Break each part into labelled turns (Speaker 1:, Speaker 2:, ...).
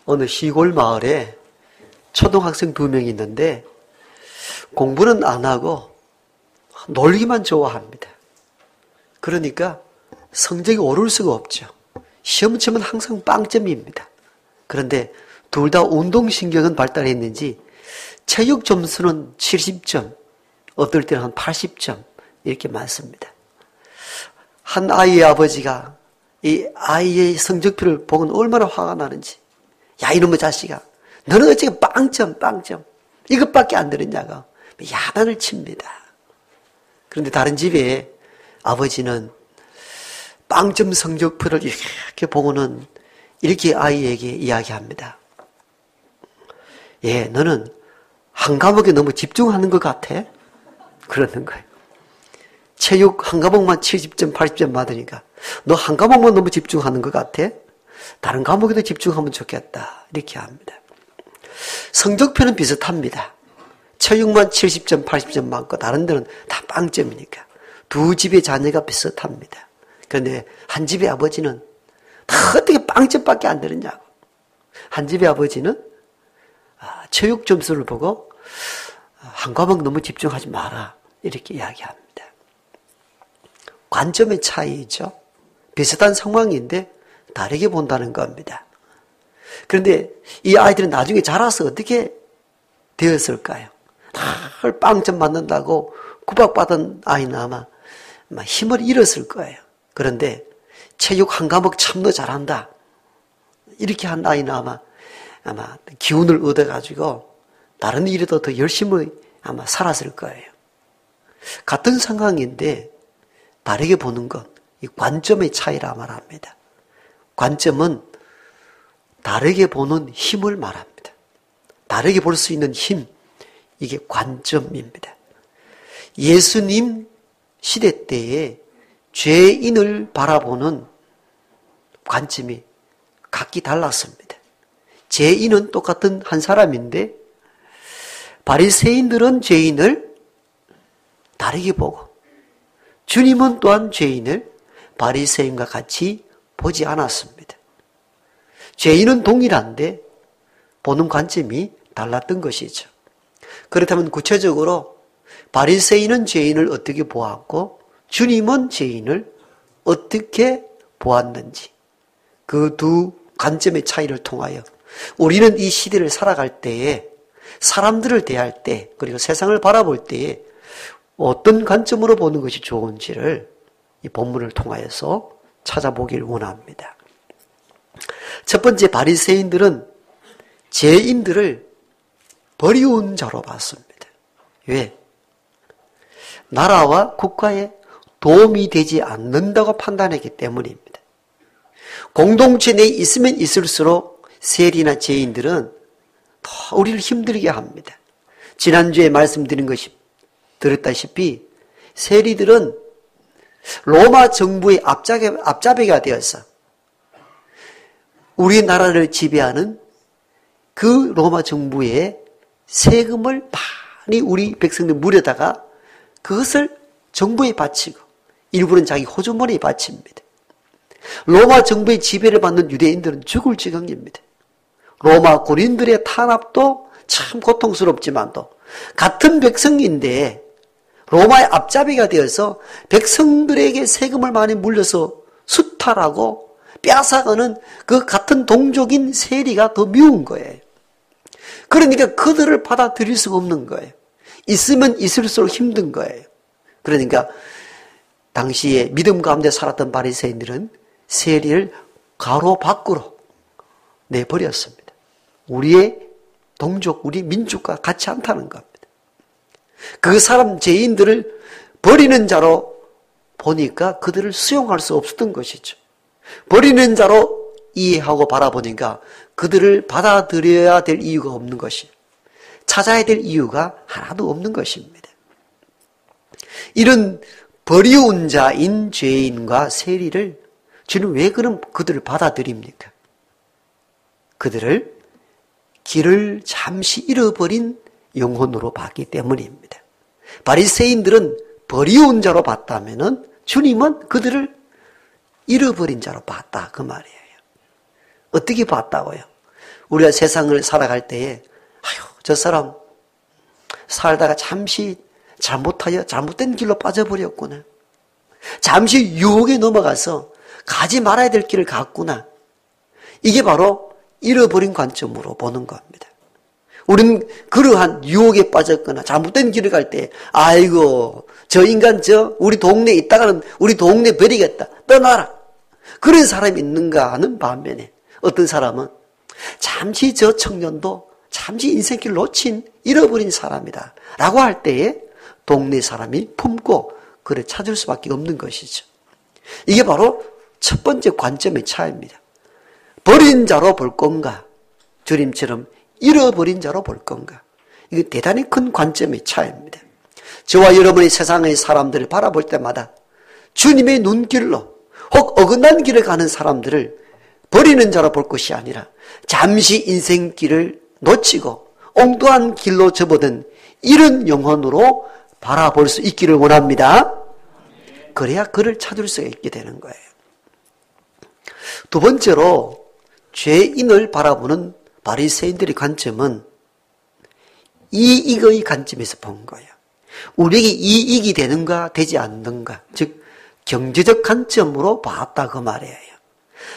Speaker 1: 어느 시골 마을에 초등학생 2명이 있는데 공부는 안 하고 놀기만 좋아합니다. 그러니까 성적이 오를 수가 없죠. 시험 치면 항상 빵점입니다. 그런데 둘 다 운동신경은 발달했는지 체육 점수는 70점, 어떨 때는 한 80점 이렇게 많습니다. 한 아이의 아버지가 이 아이의 성적표를 보고는 얼마나 화가 나는지, 야 이놈의 자식아, 너는 어찌 빵점 이것밖에 안 들었냐고 야단을 칩니다. 그런데 다른 집에 아버지는 빵점 성적표를 이렇게 보고는 이렇게 아이에게 이야기합니다. 예, 너는 한 과목에 너무 집중하는 것 같아? 그러는 거예요. 체육 한 과목만 70점, 80점 받으니까 너 한 과목만 너무 집중하는 것 같아? 다른 과목에도 집중하면 좋겠다. 이렇게 합니다. 성적표는 비슷합니다. 체육만 70점, 80점 많고 다른 데는 다 빵점이니까 두 집의 자녀가 비슷합니다. 그런데 한 집의 아버지는 다 어떻게 빵점밖에 안 들었냐고. 한 집의 아버지는 체육 점수를 보고 한 과목 너무 집중하지 마라 이렇게 이야기합니다. 관점의 차이죠. 비슷한 상황인데 다르게 본다는 겁니다. 그런데 이 아이들은 나중에 자라서 어떻게 되었을까요? 다 빵점 맞는다고 구박받은 아이는 아마 힘을 잃었을 거예요. 그런데 체육 한 과목 참너 잘한다 이렇게 한 아이는 아마 기운을 얻어가지고 다른 일에도 더 열심히 아마 살았을 거예요. 같은 상황인데 다르게 보는 것, 이 관점의 차이라 말합니다. 관점은 다르게 보는 힘을 말합니다. 다르게 볼 수 있는 힘, 이게 관점입니다. 예수님 시대 때에 죄인을 바라보는 관점이 각기 달랐습니다. 죄인은 똑같은 한 사람인데 바리새인들은 죄인을 다르게 보고 주님은 또한 죄인을 바리새인과 같이 보지 않았습니다. 죄인은 동일한데 보는 관점이 달랐던 것이죠. 그렇다면 구체적으로 바리새인은 죄인을 어떻게 보았고 주님은 죄인을 어떻게 보았는지 그 두 관점의 차이를 통하여 우리는 이 시대를 살아갈 때에 사람들을 대할 때 그리고 세상을 바라볼 때에 어떤 관점으로 보는 것이 좋은지를 이 본문을 통하여서 찾아보길 원합니다. 첫 번째, 바리새인들은 죄인들을 버리운 자로 봤습니다. 왜? 나라와 국가에 도움이 되지 않는다고 판단했기 때문입니다. 공동체 내에 있으면 있을수록 세리나 죄인들은 더 우리를 힘들게 합니다. 지난주에 말씀드린 것이 들었다시피 세리들은 로마 정부의 앞잡이가 되어서 우리나라를 지배하는 그 로마 정부의 세금을 많이 우리 백성들 물에다가 그것을 정부에 바치고 일부는 자기 호주머니에 바칩니다. 로마 정부의 지배를 받는 유대인들은 죽을 지경입니다. 로마 군인들의 탄압도 참 고통스럽지만도 같은 백성인데 로마의 앞잡이가 되어서 백성들에게 세금을 많이 물려서 수탈하고 빼앗아가는 그 같은 동족인 세리가 더 미운 거예요. 그러니까 그들을 받아들일 수가 없는 거예요. 있으면 있을수록 힘든 거예요. 그러니까 당시에 믿음 가운데 살았던 바리새인들은 세리를 가로 밖으로 내버렸습니다. 우리의 동족, 우리 민족과 같이 않다는 겁니다. 그 사람 죄인들을 버리는 자로 보니까 그들을 수용할 수 없었던 것이죠. 버리는 자로 이해하고 바라보니까 그들을 받아들여야 될 이유가 없는 것이, 찾아야 될 이유가 하나도 없는 것입니다. 이런 버리운 자인 죄인과 세리를 주는 왜 그럼 그들을 받아들입니까? 그들을 길을 잠시 잃어버린 영혼으로 봤기 때문입니다. 바리새인들은 버리운 자로 봤다면은 주님은 그들을 잃어버린 자로 봤다 그 말이에요. 어떻게 봤다고요? 우리가 세상을 살아갈 때에 아유 저 사람 살다가 잠시 잘못하여 잘못된 길로 빠져버렸구나. 잠시 유혹에 넘어가서 가지 말아야 될 길을 갔구나. 이게 바로 잃어버린 관점으로 보는 겁니다. 우리는 그러한 유혹에 빠졌거나 잘못된 길을 갈 때 아이고 저 인간 우리 동네에 있다가는 우리 동네 버리겠다. 떠나라. 그런 사람이 있는가 하는 반면에 어떤 사람은 잠시 저 청년도 잠시 인생길 놓친 잃어버린 사람이다 라고 할 때에 동네 사람이 품고 그래 찾을 수밖에 없는 것이죠. 이게 바로 첫 번째 관점의 차이입니다. 버린 자로 볼 건가 주님처럼 잃어버린 자로 볼 건가. 이게 대단히 큰 관점의 차이입니다. 저와 여러분이 세상의 사람들을 바라볼 때마다 주님의 눈길로 혹 어긋난 길을 가는 사람들을 버리는 자로 볼 것이 아니라 잠시 인생길을 놓치고 엉뚱한 길로 접어든 이런 영혼으로 바라볼 수 있기를 원합니다. 그래야 그를 찾을 수가 있게 되는 거예요. 두 번째로 죄인을 바라보는 바리새인들의 관점은 이익의 관점에서 본 거예요. 우리에게 이익이 되는가 되지 않는가, 즉 경제적 관점으로 봤다 그 말이에요.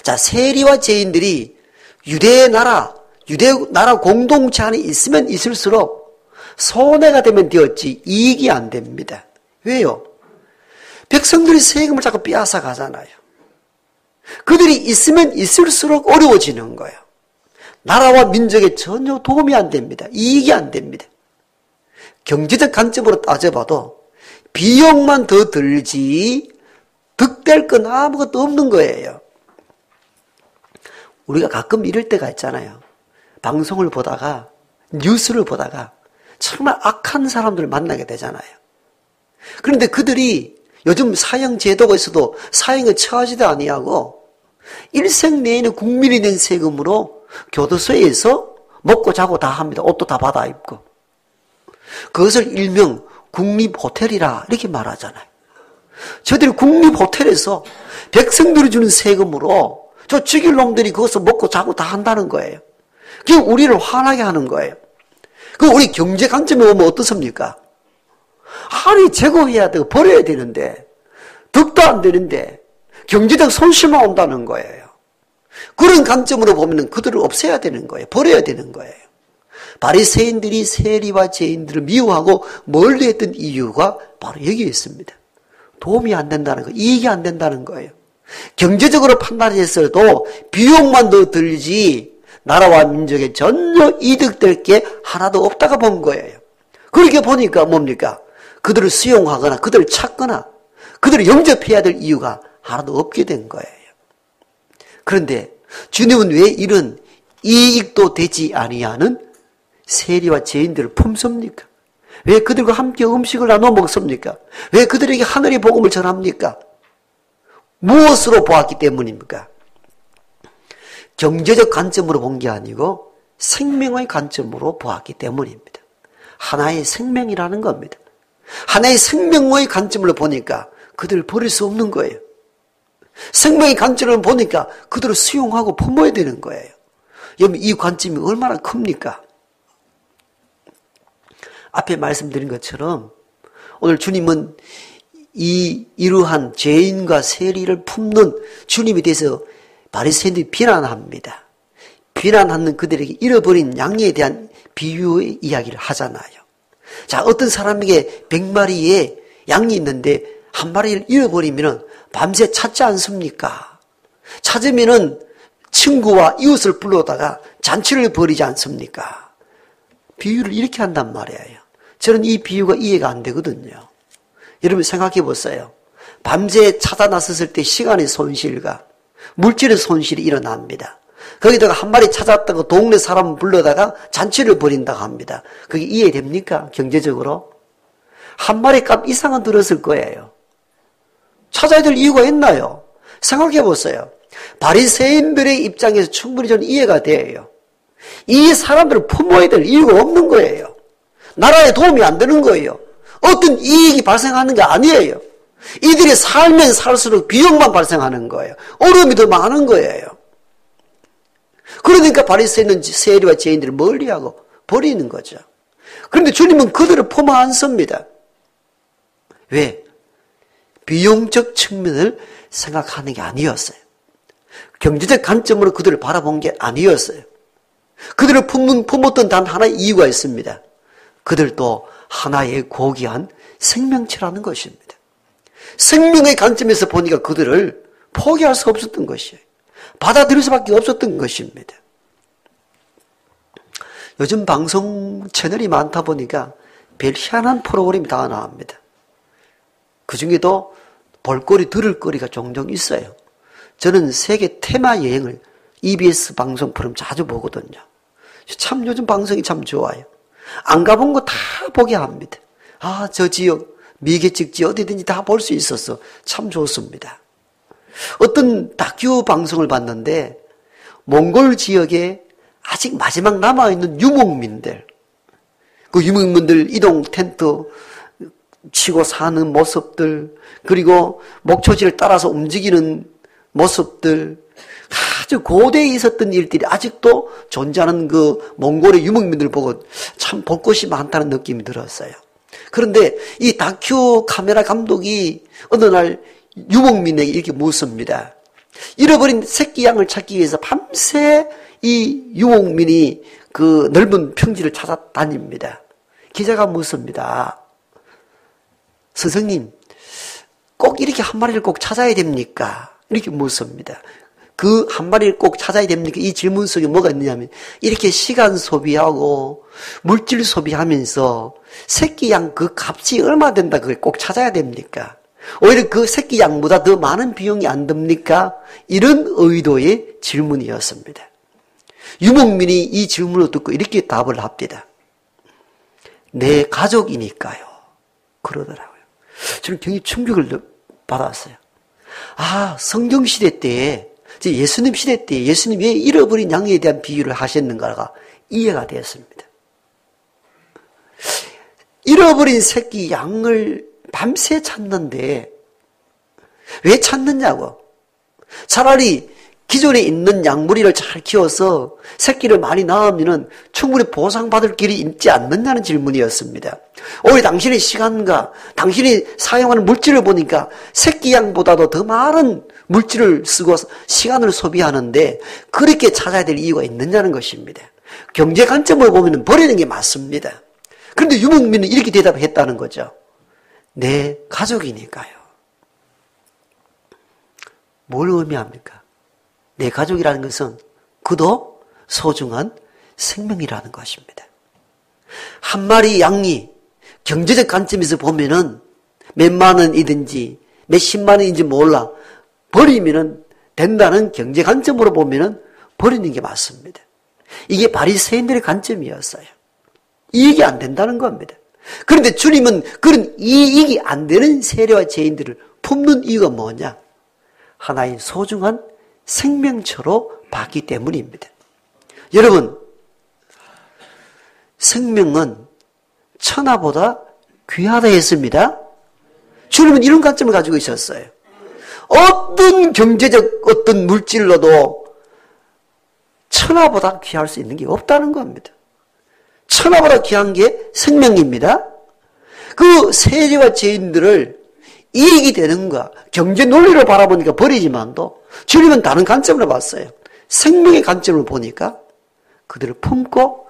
Speaker 1: 자, 세리와 죄인들이 유대 나라 공동체 안에 있으면 있을수록 손해가 되면 되었지 이익이 안 됩니다. 왜요? 백성들이 세금을 자꾸 빼앗아 가잖아요. 그들이 있으면 있을수록 어려워지는 거예요. 나라와 민족에 전혀 도움이 안 됩니다. 이익이 안 됩니다. 경제적 관점으로 따져봐도 비용만 더 들지 득될 건 아무것도 없는 거예요. 우리가 가끔 이럴 때가 있잖아요. 방송을 보다가 뉴스를 보다가 정말 악한 사람들을 만나게 되잖아요. 그런데 그들이 요즘 사형 제도가 있어도 사형을 처하지도 아니하고 일생 내에는 국민이 낸 세금으로 교도소에서 먹고 자고 다 합니다. 옷도 다 받아 입고. 그것을 일명 국립호텔이라 이렇게 말하잖아요. 저들이 국립호텔에서 백성들이 주는 세금으로 저 죽일 놈들이 그것을 먹고 자고 다 한다는 거예요. 그게 우리를 화나게 하는 거예요. 그 우리 경제 관점에 보면 어떻습니까? 아니 제거해야 되고 버려야 되는데 득도 안 되는데 경제적 손실만 온다는 거예요. 그런 관점으로 보면 그들을 없애야 되는 거예요. 버려야 되는 거예요. 바리새인들이 세리와 죄인들을 미워하고 멀리했던 이유가 바로 여기에 있습니다. 도움이 안 된다는 거, 이익이 안 된다는 거예요. 경제적으로 판단했어도 비용만 더 들지 나라와 민족에 전혀 이득될 게 하나도 없다가 본 거예요. 그렇게 보니까 뭡니까? 그들을 수용하거나 그들을 찾거나 그들을 영접해야 될 이유가 하나도 없게 된 거예요. 그런데 주님은 왜 이런 이익도 되지 아니하는 세리와 죄인들을 품습니까? 왜 그들과 함께 음식을 나눠 먹습니까? 왜 그들에게 하늘의 복음을 전합니까? 무엇으로 보았기 때문입니까? 경제적 관점으로 본 게 아니고 생명의 관점으로 보았기 때문입니다. 하나의 생명이라는 겁니다. 하나의 생명의 관점으로 보니까 그들을 버릴 수 없는 거예요. 생명의 관점을 보니까 그들을 수용하고 품어야 되는 거예요. 여러분 이 관점이 얼마나 큽니까? 앞에 말씀드린 것처럼 오늘 주님은 이러한 죄인과 세리를 품는 주님에 대해서 바리새인들이 비난합니다. 비난하는 그들에게 잃어버린 양에 대한 비유의 이야기를 하잖아요. 자, 어떤 사람에게 100마리의 양이 있는데 한 마리를 잃어버리면 밤새 찾지 않습니까? 찾으면은 친구와 이웃을 불러다가 잔치를 벌이지 않습니까? 비유를 이렇게 한단 말이에요. 저는 이 비유가 이해가 안 되거든요. 여러분 생각해 보세요. 밤새 찾아 나섰을 때 시간의 손실과 물질의 손실이 일어납니다. 거기다가 한 마리 찾았다고 동네 사람 불러다가 잔치를 벌인다고 합니다. 그게 이해됩니까? 경제적으로? 한 마리 값 이상은 들었을 거예요. 찾아야 될 이유가 있나요? 생각해 보세요. 바리새인들의 입장에서 충분히 저는 이해가 돼요. 이 사람들을 품어야 될 이유가 없는 거예요. 나라에 도움이 안 되는 거예요. 어떤 이익이 발생하는 게 아니에요. 이들이 살면 살수록 비용만 발생하는 거예요. 어려움이 더 많은 거예요. 그러니까 바리새인은 세리와 죄인들을 멀리하고 버리는 거죠. 그런데 주님은 그들을 포함 안 씁니다. 왜? 비용적 측면을 생각하는 게 아니었어요. 경제적 관점으로 그들을 바라본 게 아니었어요. 그들을 품었던 단 하나의 이유가 있습니다. 그들도 하나의 고귀한 생명체라는 것입니다. 생명의 관점에서 보니까 그들을 포기할 수 없었던 것이에요. 받아들일 수밖에 없었던 것입니다. 요즘 방송 채널이 많다 보니까 별 희한한 프로그램이 다 나옵니다. 그 중에도 볼거리, 들을 거리가 종종 있어요. 저는 세계 테마 여행을 EBS 방송 프로그램 자주 보거든요. 참 요즘 방송이 참 좋아요. 안 가본 거 다 보게 합니다. 아, 저 지역, 미개척 지역 어디든지 다 볼 수 있어서 참 좋습니다. 어떤 다큐 방송을 봤는데 몽골 지역에 아직 마지막 남아있는 유목민들, 그 유목민들 이동 텐트 치고 사는 모습들, 그리고 목초지를 따라서 움직이는 모습들, 아주 고대에 있었던 일들이 아직도 존재하는 그 몽골의 유목민들 보고 참 볼 것이 많다는 느낌이 들었어요. 그런데 이 다큐 카메라 감독이 어느 날 유목민에게 이렇게 묻습니다. 잃어버린 새끼 양을 찾기 위해서 밤새 이 유목민이 그 넓은 평지를 찾아다닙니다. 기자가 묻습니다. 선생님, 꼭 이렇게 한 마리를 꼭 찾아야 됩니까? 이렇게 묻습니다. 그 한 마리를 꼭 찾아야 됩니까? 이 질문 속에 뭐가 있느냐면 이렇게 시간 소비하고 물질 소비하면서 새끼 양 그 값이 얼마 된다 그걸 꼭 찾아야 됩니까? 오히려 그 새끼 양보다 더 많은 비용이 안 듭니까? 이런 의도의 질문이었습니다. 유목민이 이 질문을 듣고 이렇게 답을 합니다. 내 가족이니까요. 그러더라고요. 저는 굉장히 충격을 받았어요. 아, 성경시대 때에, 예수님 시대 때 예수님이 왜 잃어버린 양에 대한 비유를 하셨는가가 이해가 되었습니다. 잃어버린 새끼 양을 밤새 찾는데 왜 찾느냐고. 차라리 기존에 있는 양무리를 잘 키워서 새끼를 많이 낳으면 충분히 보상받을 길이 있지 않느냐는 질문이었습니다. 오히려 당신의 시간과 당신이 사용하는 물질을 보니까 새끼 양보다도 더 많은 물질을 쓰고 시간을 소비하는데 그렇게 찾아야 될 이유가 있느냐는 것입니다. 경제 관점을 보면 버리는 게 맞습니다. 그런데 유목민은 이렇게 대답했다는 거죠. 내 가족이니까요. 뭘 의미합니까? 내 가족이라는 것은 그도 소중한 생명이라는 것입니다. 한 마리 양이 경제적 관점에서 보면은 몇만 원이든지 몇십만 원인지 몰라 버리면은 된다는 경제 관점으로 보면은 버리는 게 맞습니다. 이게 바리새인들의 관점이었어요. 이익이 안 된다는 겁니다. 그런데 주님은 그런 이익이 안 되는 세리와 죄인들을 품는 이유가 뭐냐? 하나의 소중한 생명처로 봤기 때문입니다. 여러분, 생명은 천하보다 귀하다 했습니다. 주님은 이런 관점을 가지고 있었어요. 어떤 경제적 어떤 물질로도 천하보다 귀할 수 있는 게 없다는 겁니다. 천하보다 귀한 게 생명입니다. 그 세리와 죄인들을 이익이 되는가 경제 논리로 바라보니까 버리지만도 주님은 다른 관점으로 봤어요. 생명의 관점으로 보니까 그들을 품고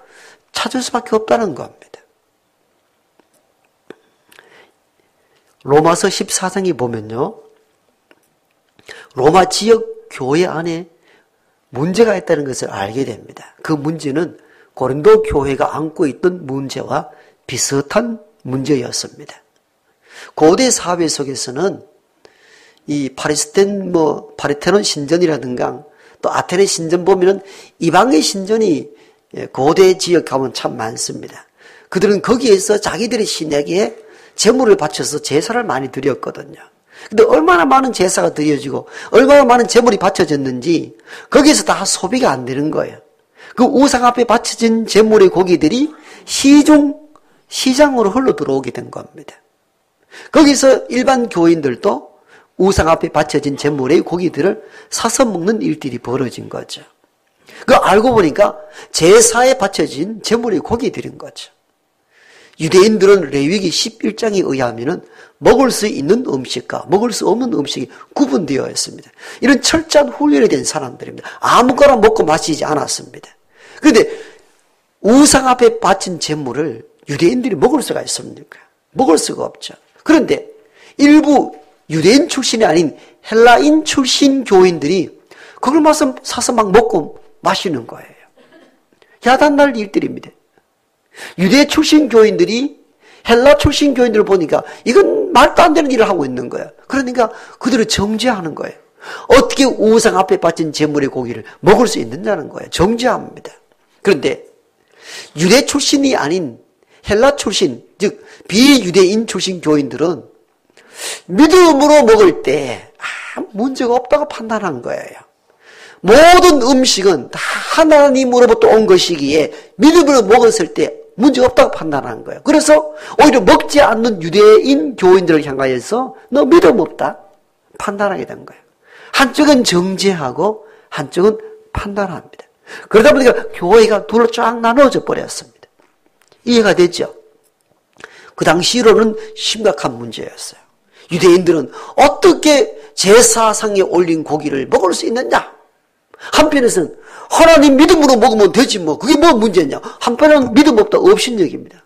Speaker 1: 찾을 수밖에 없다는 겁니다. 로마서 14장에 보면요, 로마 지역 교회 안에 문제가 있다는 것을 알게 됩니다. 그 문제는 고린도 교회가 안고 있던 문제와 비슷한 문제였습니다. 고대 사회 속에서는 이 파리테논 신전이라든가 또 아테네 신전 보면은 이방의 신전이 고대 지역 가면 참 많습니다. 그들은 거기에서 자기들의 신에게 제물을 바쳐서 제사를 많이 드렸거든요. 근데 얼마나 많은 제사가 드려지고 얼마나 많은 제물이 바쳐졌는지 거기에서 다 소비가 안 되는 거예요. 그 우상 앞에 바쳐진 제물의 고기들이 시장으로 흘러 들어오게 된 겁니다. 거기서 일반 교인들도 우상 앞에 바쳐진 제물의 고기들을 사서 먹는 일들이 벌어진 거죠. 그 알고 보니까 제사에 바쳐진 제물의 고기 드린 거죠. 유대인들은 레위기 11장에 의하면은 먹을 수 있는 음식과 먹을 수 없는 음식이 구분되어 있습니다. 이런 철저한 훈련이 된 사람들입니다. 아무거나 먹고 마시지 않았습니다. 그런데 우상 앞에 바친 제물을 유대인들이 먹을 수가 있습니까? 먹을 수가 없죠. 그런데 일부 유대인 출신이 아닌 헬라인 출신 교인들이 그걸 사서 막 먹고 마시는 거예요. 야단날 일들입니다. 유대 출신 교인들이 헬라 출신 교인들을 보니까 이건 말도 안 되는 일을 하고 있는 거예요. 그러니까 그들을 정죄하는 거예요. 어떻게 우상 앞에 바친 제물의 고기를 먹을 수 있느냐는 거예요. 정죄합니다. 그런데 유대 출신이 아닌 헬라 출신, 즉 비유대인 출신 교인들은 믿음으로 먹을 때 문제가 없다고 판단한 거예요. 모든 음식은 다 하나님으로부터 온 것이기에 믿음으로 먹었을 때 문제가 없다고 판단한 거예요. 그래서 오히려 먹지 않는 유대인 교인들을 향하여서 너 믿음 없다 판단하게 된 거예요. 한쪽은 정죄하고 한쪽은 판단합니다. 그러다 보니까 교회가 둘로 쫙 나눠져 버렸습니다. 이해가 됐죠? 그 당시로는 심각한 문제였어요. 유대인들은 어떻게 제사상에 올린 고기를 먹을 수 있느냐? 한편에서는 하나님 믿음으로 먹으면 되지 뭐 그게 뭐 문제냐? 한편은 믿음 없다 업신여깁니다.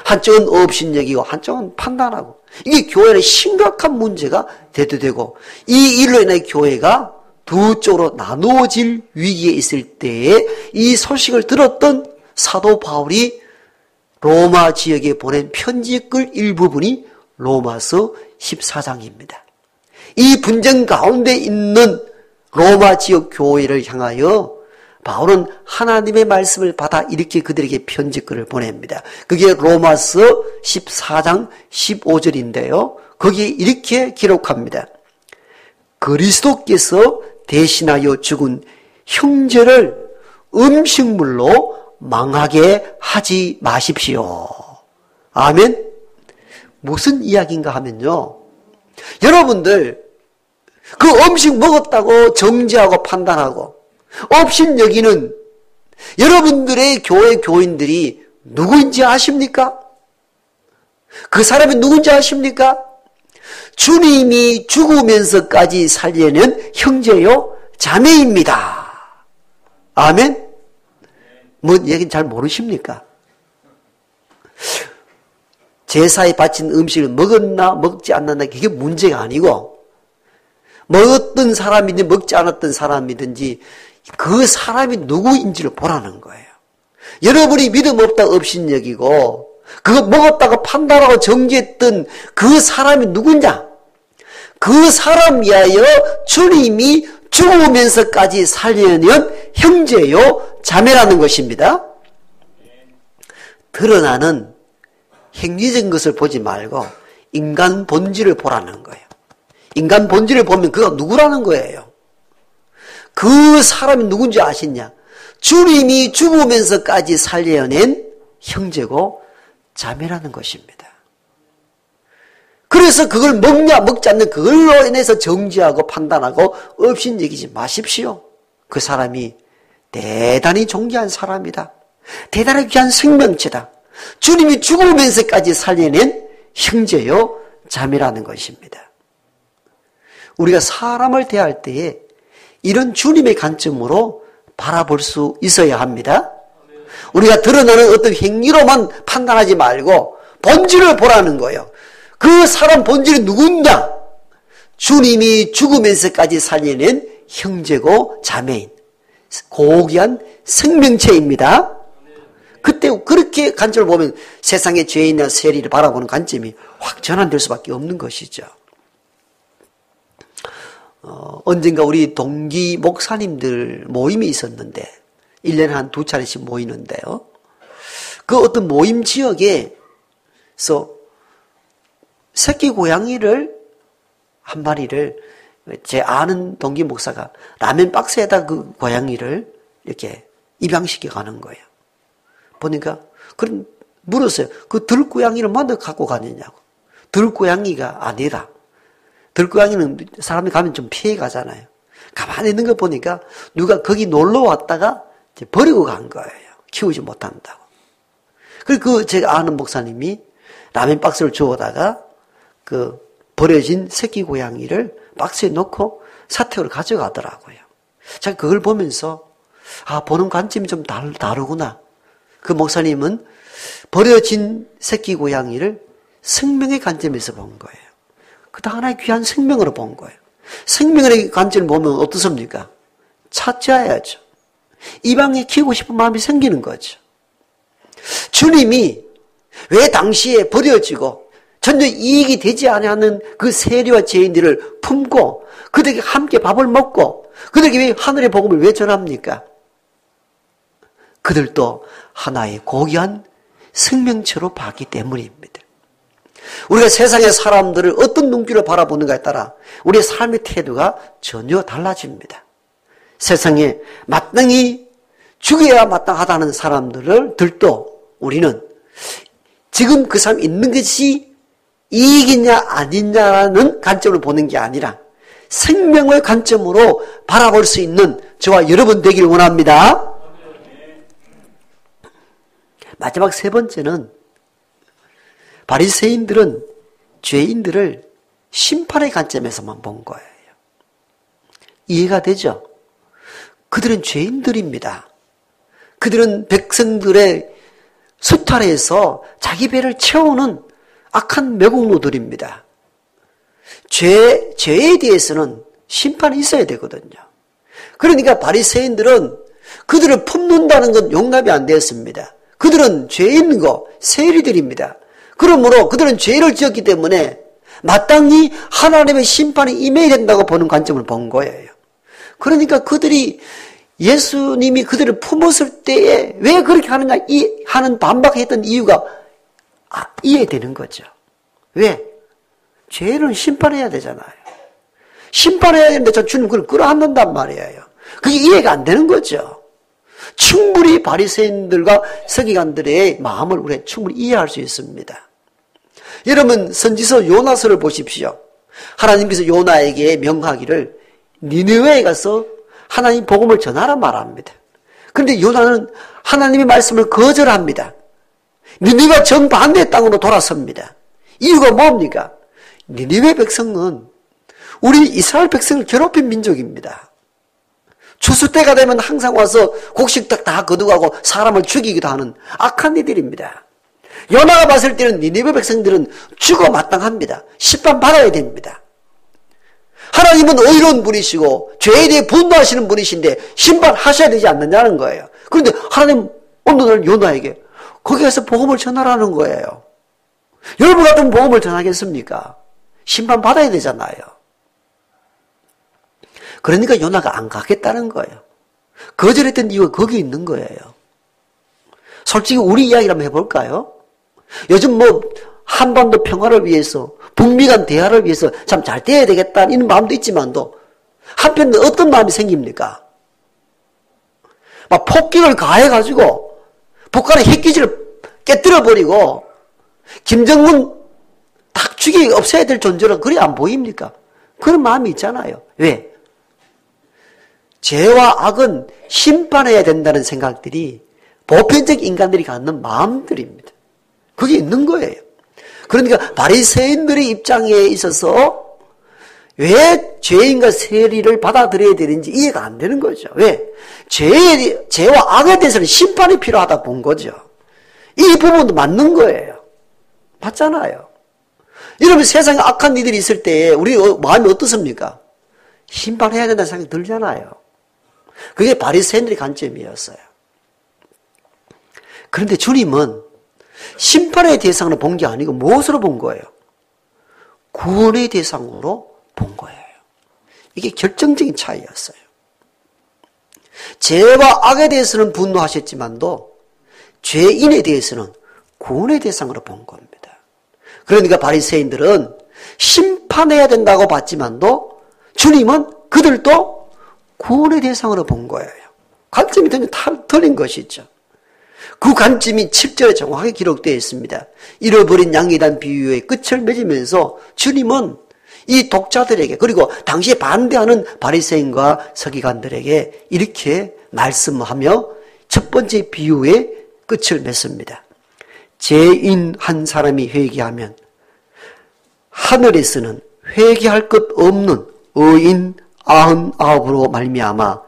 Speaker 1: 한쪽은 업신여기고 한쪽은 판단하고 이게 교회의 심각한 문제가 대두되고 이 일로 인해 교회가 두 쪽으로 나누어질 위기에 있을 때에 이 소식을 들었던 사도 바울이 로마 지역에 보낸 편지글 일부분이 로마서 14장입니다. 이 분쟁 가운데 있는 로마 지역 교회를 향하여 바울은 하나님의 말씀을 받아 이렇게 그들에게 편지글을 보냅니다. 그게 로마서 14장 15절인데요. 거기에 이렇게 기록합니다. 그리스도께서 대신하여 죽은 형제를 음식물로 망하게 하지 마십시오. 아멘. 무슨 이야기인가 하면요. 여러분들 그 음식 먹었다고 정죄하고 판단하고 업신여기는 여러분들의 교회 교인들이 누구인지 아십니까? 그 사람이 누군지 아십니까? 주님이 죽으면서까지 살려낸 형제요 자매입니다. 아멘? 뭐 얘기는 잘 모르십니까? 제사에 바친 음식을 먹었나 먹지 않았나 그게 문제가 아니고 먹었던 사람이든지 먹지 않았던 사람이든지 그 사람이 누구인지를 보라는 거예요. 여러분이 믿음 없다 업신여기고 그거 먹었다고 판단하고 정죄했던 그 사람이 누구냐? 그 사람 위하여 주님이 죽으면서까지 살려낸 형제요 자매라는 것입니다. 드러나는 행위적인 것을 보지 말고 인간 본질을 보라는 거예요. 인간 본질을 보면 그가 누구라는 거예요. 그 사람이 누군지 아시냐? 주님이 죽으면서까지 살려낸 형제고 자매라는 것입니다. 그래서 그걸 먹냐 먹지 않는 그걸로 인해서 정죄하고 판단하고 업신여기지 마십시오. 그 사람이 대단히 존귀한 사람이다. 대단히 귀한 생명체다. 주님이 죽으면서까지 살려낸 형제요 자매라는 것입니다. 우리가 사람을 대할 때에 이런 주님의 관점으로 바라볼 수 있어야 합니다. 우리가 드러나는 어떤 행위로만 판단하지 말고 본질을 보라는 거예요. 그 사람 본질이 누구냐? 주님이 죽으면서까지 살려낸 형제고 자매인 고귀한 생명체입니다. 그때 그렇게 관점을 보면 세상의 죄인이나 세리를 바라보는 관점이 확 전환될 수밖에 없는 것이죠. 언젠가 우리 동기 목사님들 모임이 있었는데 1년에 한 2차례씩 모이는데요. 그 어떤 모임 지역에서 새끼 고양이를 한 마리를 제 아는 동기 목사가 라면 박스에다 그 고양이를 이렇게 입양시켜 가는 거예요. 보니까 그럼 물었어요. 그 들고양이를 먼저 갖고 가느냐고. 들고양이가 아니라 들고양이는 사람이 가면 좀 피해 가잖아요. 가만히 있는 거 보니까 누가 거기 놀러 왔다가 이제 버리고 간 거예요. 키우지 못한다고. 그리고 제가 아는 목사님이 라면 박스를 주워다가 그 버려진 새끼 고양이를 박스에 넣고 사택으로 가져가더라고요. 제가 그걸 보면서 보는 관점이 좀 다르구나. 그 목사님은 버려진 새끼 고양이를 생명의 관점에서 본 거예요. 그다 하나의 귀한 생명으로 본 거예요. 생명의 관점을 보면 어떻습니까? 찾아야죠. 이 방에 키우고 싶은 마음이 생기는 거죠. 주님이 왜 당시에 버려지고 전혀 이익이 되지 않는 그 세리와 죄인들을 품고 그들에게 함께 밥을 먹고 그들에게 왜 하늘의 복음을 왜 전합니까? 그들도 하나의 고귀한 생명체로 봤기 때문입니다. 우리가 세상의 사람들을 어떤 눈길로 바라보는가에 따라 우리의 삶의 태도가 전혀 달라집니다. 세상에 마땅히 죽여야 마땅하다는 사람들도 우리는 지금 그 사람이 있는 것이 이익이냐 아니냐라는 관점으로 보는 게 아니라 생명의 관점으로 바라볼 수 있는 저와 여러분 되기를 원합니다. 마지막 세 번째는 바리새인들은 죄인들을 심판의 관점에서만 본 거예요. 이해가 되죠? 그들은 죄인들입니다. 그들은 백성들의 수탈에서 자기 배를 채우는 악한 매국노들입니다. 죄에 대해서는 심판이 있어야 되거든요. 그러니까 바리새인들은 그들을 품는다는 건 용납이 안 되었습니다. 그들은 죄인이고 세리들입니다. 그러므로 그들은 죄를 지었기 때문에 마땅히 하나님의 심판이 임해야 된다고 보는 관점을 본 거예요. 그러니까 그들이 예수님이 그들을 품었을 때에 왜 그렇게 하느냐 하는 반박했던 이유가 이해되는 거죠. 왜? 죄를 심판해야 되잖아요. 심판해야 되는데 저 주님 그걸 끌어안는단 말이에요. 그게 이해가 안 되는 거죠. 충분히 바리새인들과 서기관들의 마음을 우리가 충분히 이해할 수 있습니다. 여러분 선지서 요나서를 보십시오. 하나님께서 요나에게 명하기를 니느웨에 가서 하나님 복음을 전하라 말합니다. 그런데 요나는 하나님의 말씀을 거절합니다. 니느웨가 정반대의 땅으로 돌아섭니다. 이유가 뭡니까? 니느웨 백성은 우리 이스라엘 백성을 괴롭힌 민족입니다. 추수 때가 되면 항상 와서 곡식떡 다 거두가고 사람을 죽이기도 하는 악한 이들입니다. 요나가 봤을 때는 니느웨 백성들은 죽어 마땅합니다. 심판받아야 됩니다. 하나님은 의로운 분이시고 죄에 대해 분노하시는 분이신데 심판하셔야 되지 않느냐는 거예요. 그런데 하나님 오늘 요나에게 거기 가서 복음을 전하라는 거예요. 여러분 같은 복음을 전하겠습니까? 심판받아야 되잖아요. 그러니까 요나가 안 가겠다는 거예요. 거절했던 이유가 거기 있는 거예요. 솔직히 우리 이야기를 한번 해볼까요? 요즘 한반도 평화를 위해서 북미 간 대화를 위해서 참 잘 돼야 되겠다는 이런 마음도 있지만도 한편으로 어떤 마음이 생깁니까? 막 폭격을 가해가지고 북한의 핵기지를 깨뜨려버리고 김정은 딱 없애야 될 존재로 그리 안 보입니까? 그런 마음이 있잖아요. 왜? 죄와 악은 심판해야 된다는 생각들이 보편적 인간들이 갖는 마음들입니다. 그게 있는 거예요. 그러니까 바리새인들의 입장에 있어서 왜 죄인과 세리를 받아들여야 되는지 이해가 안 되는 거죠. 왜? 죄와 악에 대해서는 심판이 필요하다 본 거죠. 이 부분도 맞는 거예요. 맞잖아요. 여러분 세상에 악한 이들이 있을 때 우리 마음이 어떻습니까? 심판해야 된다는 생각이 들잖아요. 그게 바리새인들의 관점이었어요. 그런데 주님은 심판의 대상으로 본 게 아니고 무엇으로 본 거예요? 구원의 대상으로 본 거예요. 이게 결정적인 차이였어요. 죄와 악에 대해서는 분노하셨지만도 죄인에 대해서는 구원의 대상으로 본 겁니다. 그러니까 바리새인들은 심판해야 된다고 봤지만도 주님은 그들도 구원의 대상으로 본 거예요. 관점이 전혀 틀린 것이죠. 그 관점이 7절에 정확하게 기록되어 있습니다. 잃어버린 양에 대한 비유의 끝을 맺으면서 주님은 이 독자들에게 그리고 당시에 반대하는 바리새인과 서기관들에게 이렇게 말씀하며 첫 번째 비유의 끝을 맺습니다. 죄인 한 사람이 회개하면 하늘에서는 회개할 것 없는 의인 99으로 말미암아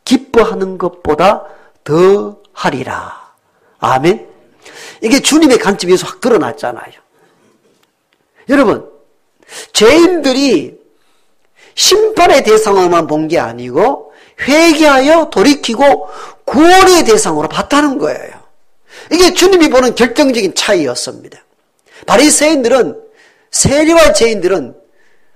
Speaker 1: 기뻐하는 것보다 더 하리라. 아멘. 이게 주님의 관점에서 확 드러났잖아요. 여러분, 죄인들이 심판의 대상으로만 본 게 아니고 회개하여 돌이키고 구원의 대상으로 봤다는 거예요. 이게 주님이 보는 결정적인 차이였습니다. 바리새인들은, 세리와 죄인들은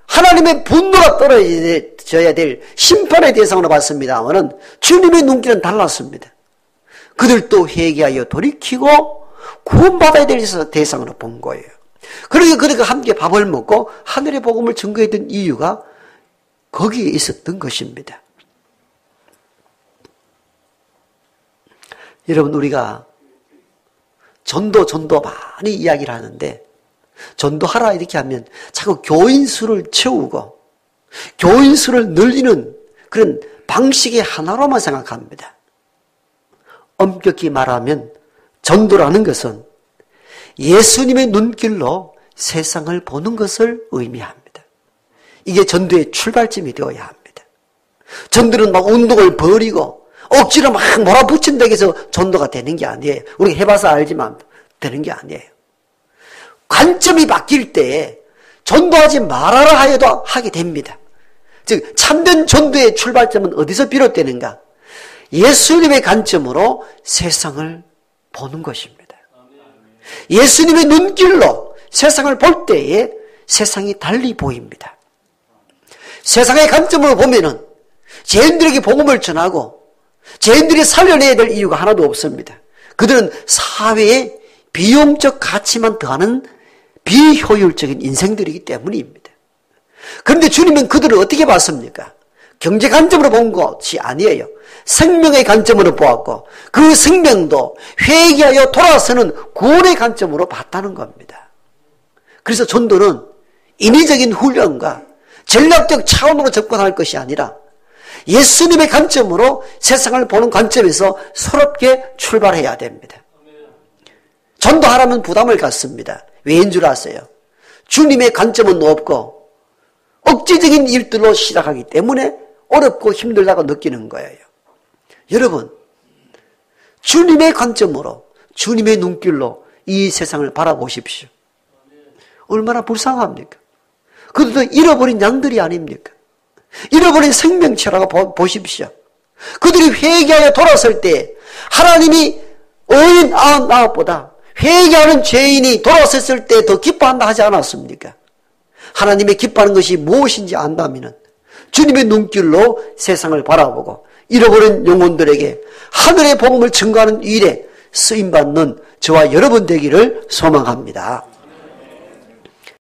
Speaker 1: 하나님의 분노가 떨어져야 될 심판의 대상으로 봤습니다만은 주님의 눈길은 달랐습니다. 그들도 회개하여 돌이키고 구원받아야 될 대상으로 본 거예요. 그러니까 그들과 함께 밥을 먹고 하늘의 복음을 증거했던 이유가 거기에 있었던 것입니다. 여러분, 우리가 전도 많이 이야기를 하는데 전도하라 이렇게 하면 자꾸 교인 수를 채우고 교인 수를 늘리는 그런 방식의 하나로만 생각합니다. 엄격히 말하면 전도라는 것은 예수님의 눈길로 세상을 보는 것을 의미합니다. 이게 전도의 출발점이 되어야 합니다. 전도는 막 운동을 벌이고 억지로 막 몰아붙인다고 해서 전도가 되는 게 아니에요. 우리가 해봐서 알지만 되는 게 아니에요. 관점이 바뀔 때 전도하지 말아라 하여도 하게 됩니다. 즉 참된 전도의 출발점은 어디서 비롯되는가? 예수님의 관점으로 세상을 보는 것입니다. 예수님의 눈길로 세상을 볼 때에 세상이 달리 보입니다. 세상의 관점으로 보면은 죄인들에게 복음을 전하고 죄인들이 살려내야 될 이유가 하나도 없습니다. 그들은 사회의 비용적 가치만 더하는 비효율적인 인생들이기 때문입니다. 그런데 주님은 그들을 어떻게 봤습니까? 경제 관점으로 본 것이 아니에요. 생명의 관점으로 보았고 그 생명도 회개하여 돌아서는 구원의 관점으로 봤다는 겁니다. 그래서 전도는 인위적인 훈련과 전략적 차원으로 접근할 것이 아니라 예수님의 관점으로 세상을 보는 관점에서 서럽게 출발해야 됩니다. 전도하라면 부담을 갖습니다. 왜인 줄 아세요? 주님의 관점은 높고 억지적인 일들로 시작하기 때문에 어렵고 힘들다고 느끼는 거예요. 여러분, 주님의 관점으로 주님의 눈길로 이 세상을 바라보십시오. 얼마나 불쌍합니까? 그들도 잃어버린 양들이 아닙니까? 잃어버린 생명체라고 보십시오. 그들이 회개하여 돌아설 때 하나님이 의인 99보다 회개하는 죄인이 돌아섰을 때 더 기뻐한다 하지 않았습니까? 하나님의 기뻐하는 것이 무엇인지 안다면 주님의 눈길로 세상을 바라보고 잃어버린 영혼들에게 하늘의 복음을 증거하는 일에 쓰임받는 저와 여러분 되기를 소망합니다.